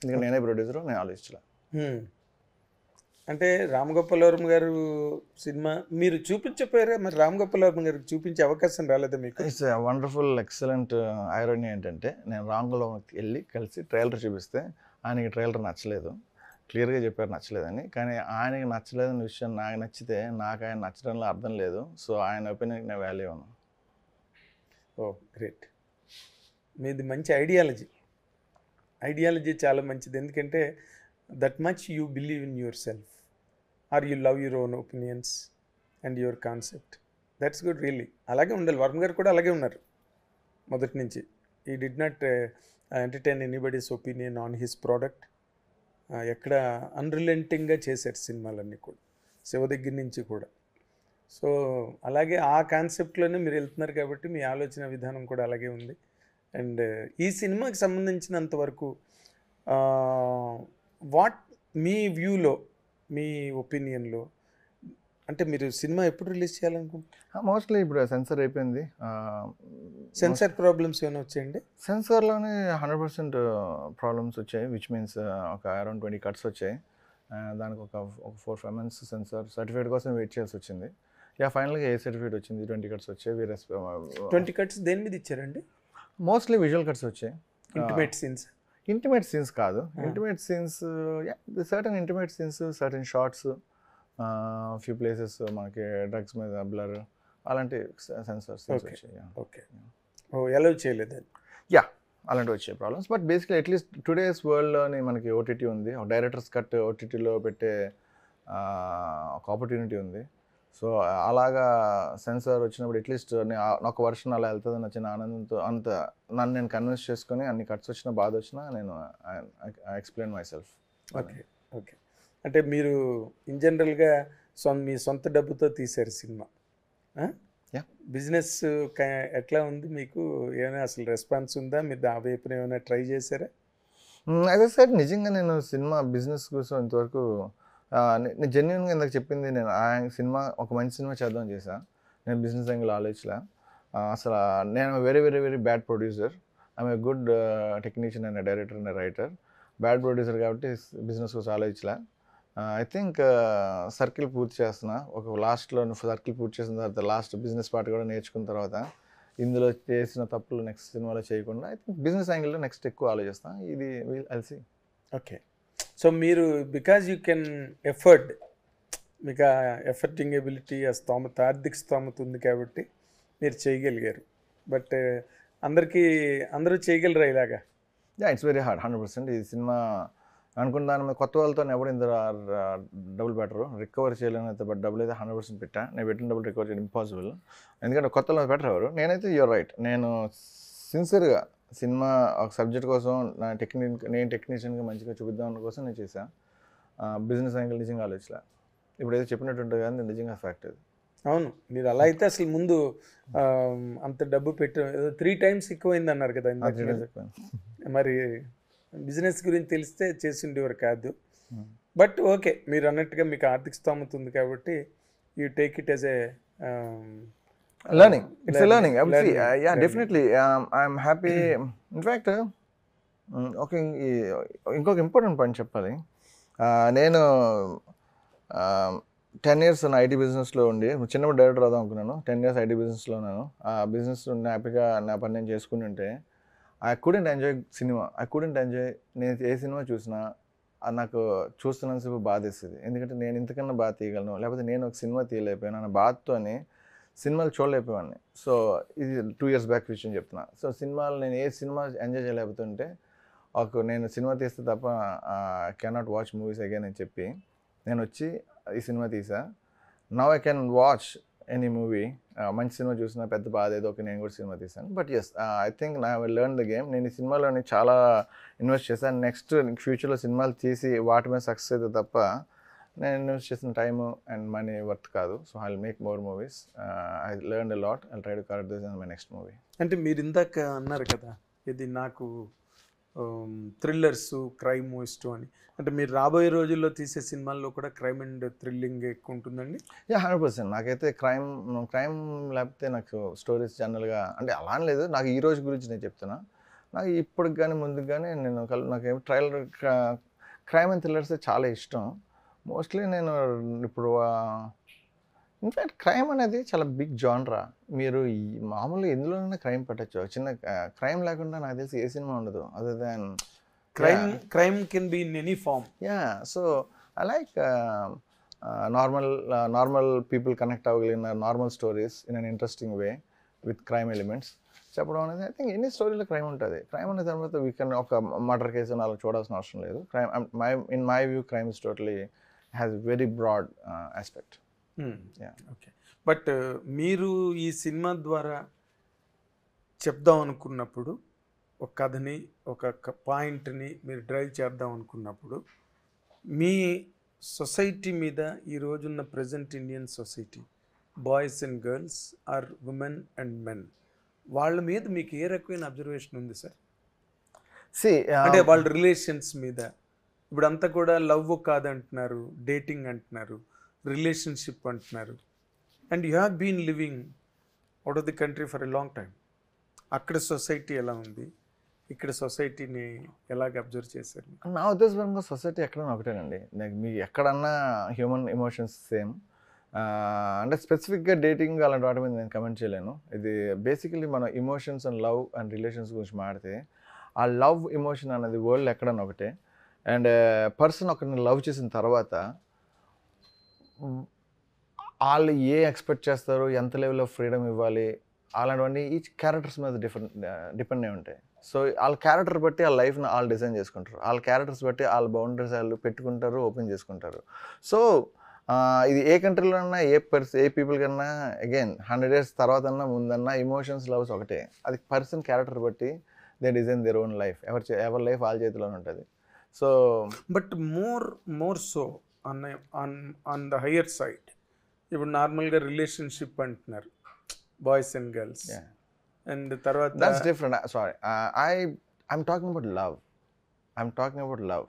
ఎందుకంటే నేనే ప్రొడ్యూసరు, నేను ఆలోచించలే. అంటే రామ్ గోపాల్ వర్మ గారు సినిమా మీరు చూపించపోయారా? మరి రామ్ గోపాల్ వర్మ గారికి చూపించే అవకాశం రాలేదా మీకు? ఇట్స్ వండర్ఫుల్ ఎక్సలెంట్ ఐరనీ ఏంటంటే, నేను రామ్ గోపాల్ వర్మకి వెళ్ళి కలిసి ట్రైలర్ చూపిస్తే ఆయనకి ట్రైలర్ నచ్చలేదు, క్లియర్గా చెప్పారు నచ్చలేదని. కానీ ఆయనకి నచ్చలేదన్న విషయం నాకు నచ్చితే నాకు ఆయన నచ్చడంలో అర్థం లేదు. సో ఆయన ఒపీనియన్కి నేను వాల్యూ ఇవ్వను. Oh great. మీది మంచి ఐడియాలజీ చాలా మంచిది. ఎందుకంటే that much you believe in yourself or you love your own opinions and your concept. That's good really. అలాగే ఉండాలి. వర్మ గారు కూడా అలాగే ఉన్నారు మొదటి నుంచి. ఈ did not entertain anybody's opinion on his product. ఎక్కడ అన్రిలెంటింగ్గా చేశారు సినిమాలన్నీ కూడా, శివ దగ్గర నుంచి కూడా. సో అలాగే ఆ కాన్సెప్ట్లోనే మీరు వెళ్తున్నారు కాబట్టి మీ ఆలోచన విధానం కూడా అలాగే ఉంది. అండ్ ఈ సినిమాకి సంబంధించినంత వరకు వాట్ మీ వ్యూలో, మీ ఒపీనియన్లో, అంటే మీరు సినిమా ఎప్పుడు రిలీజ్ చేయాలనుకుంటున్నారు? మోస్ట్లీ ఇప్పుడు సెన్సర్ అయిపోయింది. సెన్సార్ ప్రాబ్లమ్స్ ఏమైనా వచ్చాయండి? సెన్సార్లోనే 100% ప్రాబ్లమ్స్ వచ్చాయి, విచ్ మీన్స్ ఒక అరౌండ్ 20 కట్స్ వచ్చాయి. దానికి ఒక 4-5 months సెన్సార్ సర్టిఫికేట్ కోసం వెయిట్ చేయాల్సి వచ్చింది. ఫైనల్గా ఏ సర్టిఫికేట్ వచ్చింది, 20 కట్స్ వచ్చాయి. 20 కట్స్ దేని మీద ఇచ్చారండి? మోస్ట్లీ విజువల్ కట్స్ వచ్చాయి. ఇంటిమేట్ సీన్స్ కాదు, intimate scenes, certain intimate scenes, certain shots, few places మనకి డ్రగ్స్ మీద బ్లర్, అలాంటి సెన్సార్స్ వచ్చాయి. ఓకే, ఎలా చేయలేదు? అలాంటివి వచ్చాయి problems. But basically at least today's వరల్డ్లోని మనకి ఓటీటీ ఉంది, డైరెక్టర్స్ కట్ ఓటీటీలో పెట్టే ఒక ఆపర్చునిటీ ఉంది. సో అలాగా సెన్సార్ వచ్చినప్పుడు అట్లీస్ట్ ఒక వర్షన్ అలా వెళ్తుందని వచ్చిన ఆనందంతో అంత నన్ను నేను కన్విన్స్ చేసుకొని అన్ని కట్స్ వచ్చినా బాధ వచ్చినా నేను ఎక్స్ప్లెయిన్ మై సెల్ఫ్. ఓకే. అంటే మీరు ఇన్ జనరల్గా మీ సొంత డబ్బుతో తీశారు సినిమా. బిజినెస్ ఎట్లా ఉంది మీకు? ఏమైనా అసలు రెస్పాన్స్ ఉందా? మీరు ఆ వైపున ఏమైనా ట్రై చేశారా? అదే సార్, నిజంగా నేను సినిమా బిజినెస్ కోసం ఇంతవరకు నేను జెన్యున్గా ఇందాక చెప్పింది, నేను ఆ సినిమా ఒక మంచి సినిమా చేద్దాం చేశా. నేను బిజినెస్ యాంగిల్ ఆలోచన అసలు. నేను very very very bad producer. I'm a good technician and director and writer. Bad producer కాబట్టి బిజినెస్ కోసం ఆలోచించలే. ఐ థింక్ సర్కిల్ పూర్తి చేస్తున్నా. ఒక లాస్ట్లో సర్కిల్ పూర్తి చేసిన తర్వాత లాస్ట్ బిజినెస్ పార్ట్ కూడా నేర్చుకున్న తర్వాత ఇందులో చేసిన తప్పులు నెక్స్ట్ సినిమాలో చేయకుండా ఐ థింక్ బిజినెస్ యాంగిల్లో నెక్స్ట్ ఎక్కువ ఆలోచిస్తాను. ఇది అల్సి. ఓకే. సో మీరు బికాజ్ యూ కెన్ ఎఫర్ట్, మీకు ఆ ఎఫర్టింగ్ ఎబిలిటీ, ఆ స్తోమత, ఆర్థిక స్తోమత ఉంది కాబట్టి మీరు చేయగలిగారు. బట్ అందరూ చేయగలరా ఇలాగా? It's very hard. 100%. ఈ సినిమా అనుకున్న దాని మీద కొత్త వాళ్ళతో ఎవరు ఇంత డబ్బులు పెట్టరు, రికవర్ చేయలేనంత. బట్ డబ్బులు అయితే 100% పెట్టా. నేను పెట్టిన డబ్బులు రికవర్ చేయడం ఇంపాసిబుల్. ఎందుకంటే కొత్త వాళ్ళు పెట్టరు ఎవరు. నేనైతే యూఆర్ రైట్. నేను సిన్సియర్గా సినిమా ఒక సబ్జెక్ట్ కోసం నేను టెక్నీషియన్గా మంచిగా చూపిద్దాం కోసం నేను చేశాను. బిజినెస్ యాంగిల్ నిజంగా ఆలోచన ఇప్పుడైతే చెప్పినట్టుంటుంది కానీ నేను నిజంగా ఫ్యాక్ట్ అది. అవును, మీరు అలా అయితే అసలు ముందు అంత డబ్బు పెట్టి 3 times ఎక్కువైంది అన్నారు కదా. మరి బిజినెస్ గురించి తెలిస్తే చేసిండేవారు కాదు. బట్ ఓకే, మీరు అన్నట్టుగా మీకు ఆర్థిక స్తోమత ఉంది కాబట్టి you take it as a learning. It's a learning. I would say, definitely. I'm happy. In fact, ఇంకొక ఇంపార్టెంట్ పాయింట్ చెప్పాలి. నేను 10 years నా ఐటీ బిజినెస్లో ఉండి చిన్నప్పుడు డైరెక్టర్ అవుదాం అనుకున్నాను. 10 years ఐటీ బిజినెస్లో ఉన్నాను. ఆ బిజినెస్ హ్యాపీగా నా పని నేను చేసుకుని ఉంటే ఐ కుడెంట్ ఎంజాయ్ సినిమా. నేను ఏ సినిమా చూసినా అది నాకు చూస్తున్నంతసేపు బాధేస్తుంది. ఎందుకంటే నేను ఇంతకన్నా బాధ తీయగలను, లేకపోతే నేను ఒక సినిమా తీయలేకపోయాను అన్న బాధతోని సినిమాలు చూడలేకపోయాన్ని. సో ఇది 2 years బ్యాక్ విషయం చెప్తున్నా. సో సినిమాలు నేను ఏ సినిమా ఎంజాయ్ చేయలేకపోతుంటే నేను సినిమా తీస్తే తప్ప కెనాట్ వాచ్ మూవీస్ అగైన్ అని చెప్పి నేను వచ్చి ఈ సినిమా తీసా. Now I can watch any movie. మంచి సినిమా చూసినా పెద్ద బాధ ఏదో ఒక నేను కూడా సినిమా తీసాను. బట్ ఎస్, ఐ థింక్ నా లెర్న్ ద గేమ్. నేను ఈ సినిమాలోని చాలా ఇన్వెస్ట్ చేశాను. నెక్స్ట్ ఫ్యూచర్లో సినిమాలు తీసి వాటి మీద సక్సెస్ అయితే తప్ప నేను ఇన్వెస్ట్ చేసిన టైము అండ్ మనీ వర్త్ కాదు. So I will make more movies. I learn a lot. I try to correct this in my next movie. అంటే మీరు ఇందాక అన్నారు కదా, ఇది నాకు థ్రిల్లర్స్, క్రైమ్ ఇష్టం అని. అంటే మీరు రాబోయే రోజుల్లో తీసే సినిమాల్లో కూడా క్రైమ్ అండ్ థ్రిల్లింగ్ ఎక్కువ ఉంటుందండి? 100%. నాకైతే క్రైమ్ లేకపోతే నాకు స్టోరీస్ జనరల్గా అంటే అలా అని లేదు. నాకు ఈ రోజు గురించి నేను చెప్తున్నా. నాకు ఇప్పటికి కానీ ముందుకు కానీ నాకేమో క్రైమ్ అండ్ థ్రిల్లర్స్ చాలా ఇష్టం. మోస్ట్లీ నేను ఇప్పుడు ఇన్ఫ్యాక్ట్ క్రైమ్ అనేది చాలా బిగ్ జానరా. మీరు మామూలుగా ఎందులోనైనా క్రైమ్ పెట్టచ్చు. చిన్న క్రైమ్ లేకుండా నాకు తెలిసి ఏ సినిమా ఉండదు other than crime can be in any form. So I like normal people connect అవ్వగలిగిన normal stories in an interesting way with crime elements. చెప్పడం అనేది ఐ థింక్ ఎన్ని స్టోరీలో క్రైమ్ ఉంటుంది. క్రైమ్ అనే తర్వాత వీ కెన్ ఒక మర్డర్ కేసు అలా చూడాల్సిన అవసరం లేదు. Crime in my view crime is totally has very broad aspect. Okay, but మీరు ఈ సినిమా ద్వారా చెప్దాం అనుకున్నప్పుడు ఒక కథని ఒక పాయింట్ని మీరు డ్రైవ్ చేద్దాం అనుకున్నప్పుడు మీ సొసైటీ మీద ఈ రోజున్న present Indian society boys and girls or women and men వాళ్ళ మీద మీకు ఏ రకమైన అబ్జర్వేషన్ ఉంది సార్? అంటే వాళ్ళ రిలేషన్స్ మీద ఇప్పుడు అంతా కూడా లవ్ కాదంటున్నారు, డేటింగ్ అంటున్నారు, రిలేషన్షిప్ అంటున్నారు. And you have been living out of the country for a long time. అక్కడ సొసైటీ ఎలా ఉంది, ఇక్కడ సొసైటీని ఎలాగ అబ్జర్వ్ చేశారు? నా ఉద్దేశపరంగా సొసైటీ ఎక్కడన్నా ఒకటేనండి. నాకు మీకు ఎక్కడన్నా హ్యూమన్ ఎమోషన్స్ సేమ్. అంటే స్పెసిఫిక్గా డేటింగ్ అలాంటి వాటి మీద నేను కమెంట్ చేయలేను. ఇది బేసికలీ మన emotions and love and relations గురించి మాడితే ఆ లవ్ ఎమోషన్ అనేది వరల్డ్ ఎక్కడన్నా ఒకటే. అండ్ పర్సన్ ఒకరిని లవ్ చేసిన తర్వాత వాళ్ళు ఏ ఎక్స్పెక్ట్ చేస్తారు, ఎంత లెవెల్ ఆఫ్ ఫ్రీడమ్ ఇవ్వాలి, అలాంటివన్నీ ఈచ్ క్యారెక్టర్స్ మీద డిపెండ్ అయి ఉంటాయి. సో వాళ్ళ క్యారెక్టర్ బట్టి వాళ్ళ లైఫ్ని వాళ్ళు డిజైన్ చేసుకుంటారు. వాళ్ళ క్యారెక్టర్స్ బట్టి వాళ్ళ బౌండరీస్ వాళ్ళు పెట్టుకుంటారు, ఓపెన్ చేసుకుంటారు. సో ఇది ఏ కంట్రీలో అన్నా ఏ పీపుల్ కన్నా అగైన్ 100 years తర్వాత అన్నా ముందన్నా ఎమోషన్స్ లవ్స్ ఒకటే. అది పర్సన్ క్యారెక్టర్ బట్టి they design their own life. ఎవరి లైఫ్ వాళ్ళ చేతిలోనే ఉంటుంది. So but more so on the higher side ఇప్పుడు నార్మల్గా రిలేషన్షిప్ అంటున్నారు బాయ్స్ అండ్ గర్ల్స్, అండ్ తర్వాత that's different. Sorry, I'm talking about love.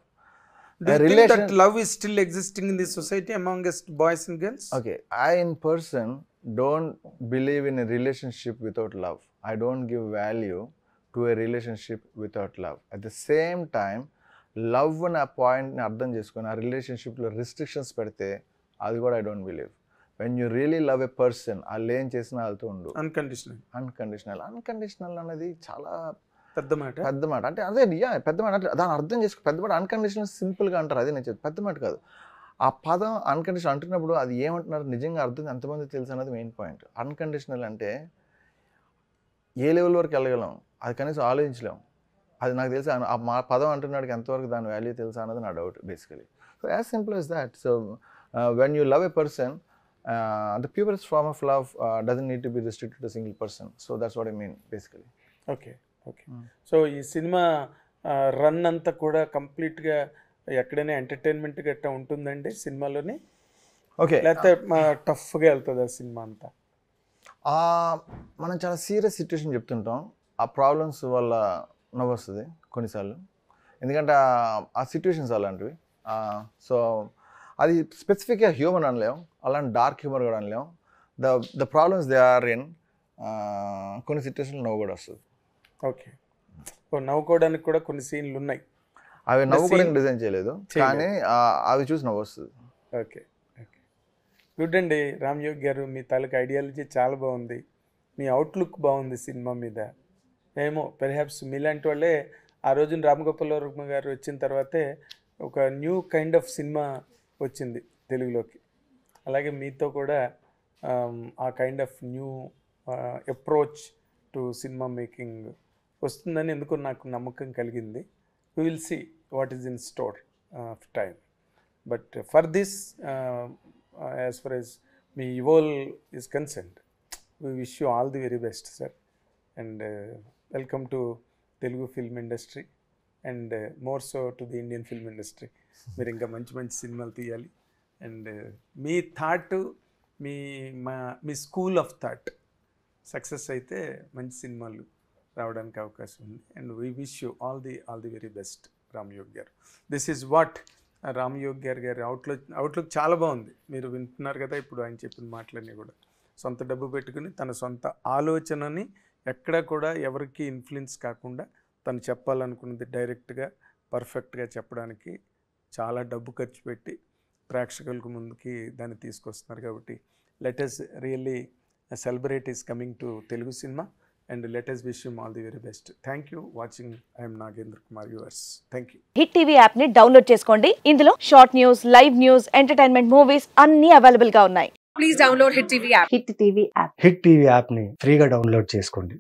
Do you think that love is still existing in the society amongst boys and girls? Okay, I in person don't believe in a relationship without love. I don't give value to a relationship without love. At the same time, love అనే ఆ పాయింట్ని అర్థం చేసుకొని ఆ రిలేషన్షిప్లో restrictions పెడితే అది కూడా I don't believe. When you really love a person, వాళ్ళు ఏం చేసినా వాళ్ళతో ఉండు. అన్కండిషనల్ అనేది చాలా పెద్ద మాట. అంటే అదే పెద్ద మాట అంటే దాన్ని అర్థం చేసుకో. పెద్ద మాట అన్కండిషనల్ సింపుల్గా అంటారు, అదే నేను పెద్ద మాట కాదు. ఆ పదం అన్కండిషనల్ అంటున్నప్పుడు అది ఏమంటున్నారు నిజంగా అర్థం ఎంతమంది తెలుసు అన్నది మెయిన్ పాయింట్. అన్కండిషనల్ అంటే ఏ లెవెల్ వరకు వెళ్ళగలం అది కనీసం ఆలోచించలేం. అది నాకు తెలిసి ఆ పదం అంటున్నాడికి ఎంతవరకు దాని వాల్యూ తెలుసా అన్నది నా doubt basically. So as simple as that. So when you love a person, the purest form of love doesn't need to be restricted to a single person. So that's what I mean basically. Okay. So ఈ cinema run అంతా కూడా కంప్లీట్గా ఎక్కడైనా entertainment గట్టా ఉంటుందండి సినిమాలోని? Okay, లేకపోతే టఫ్గా వెళ్తుంది ఆ సినిమా అంతా? మనం చాలా సీరియస్ సిచ్యువేషన్ చెప్తుంటాం. ఆ ప్రాబ్లమ్స్ వల్ల నవ్వు వస్తుంది కొన్నిసార్లు, ఎందుకంటే ఆ సిచ్యువేషన్స్ అలాంటివి. సో అది స్పెసిఫిక్గా హ్యూమన్ అనలేం, అలాంటి డార్క్ హ్యూమర్ కూడా అనలేం. The problems they are in కొన్ని సిచ్యువేషన్లో నవ్వు కూడా వస్తుంది. ఓకే, నవ్వుకోవడానికి కూడా కొన్ని సీన్లు ఉన్నాయి. అవి నవ్వుకోవడానికి డిజైన్ చేయలేదు, కానీ అవి చూసి నవ్వు వస్తుంది. ఓకే, గుడ్ అండి. రామ్ యోగి గారు, మీ తాలూకు ఐడియాలజీ చాలా బాగుంది, మీ అవుట్లుక్ బాగుంది సినిమా మీద. ఏమో పెర్హాప్స్ మీలాంటి వాళ్ళే ఆ రోజున రామ్ గోపాల్ వర్మ గారు వచ్చిన తర్వాతే ఒక న్యూ కైండ్ ఆఫ్ సినిమా వచ్చింది తెలుగులోకి. అలాగే మీతో కూడా ఆ kind of new approach to cinema making వస్తుందని ఎందుకు నాకు నమ్మకం కలిగింది. we will see what is in store of time. But for this, as far as me Evol is concerned, we wish you all the very best, sir. And welcome to Telugu film industry, and more so to the Indian film industry. మీరు ఇంకా మంచి మంచి సినిమాలు తీయాలి. And మీ thought, మీ school of thought success అయితే మంచి సినిమాలు రావడానికి అవకాశం ఉంది. And we wish you all the very best Ram Yogi garu. This is what Ram Yogi గారి అవుట్లుక్ చాలా బాగుంది. మీరు వింటున్నారు కదా ఇప్పుడు ఆయన చెప్పిన మాటలన్నీ కూడా. సొంత డబ్బు పెట్టుకుని తన సొంత ఆలోచనని ఎక్కడా కూడా ఎవరికి ఇన్ఫ్లుయెన్స్ కాకుండా తను చెప్పాలనుకున్నది డైరెక్ట్గా పర్ఫెక్ట్గా చెప్పడానికి చాలా డబ్బు ఖర్చు పెట్టి ప్రేక్షకులకు ముందుకి దాన్ని తీసుకొస్తున్నారు. కాబట్టి let us really celebrate is coming to Telugu cinema, and let us wish him all the very best. Thank you watching. I am Nagendra Kumar, viewers. Thank you. Hit TV app ని డౌన్లోడ్ చేసుకోండి. ఇందులో short news, live news, entertainment movies అన్ని available గా ఉన్నాయి. Please download hit TV app. Hit TV app ని ఫ్రీగా download చేసుకోండి.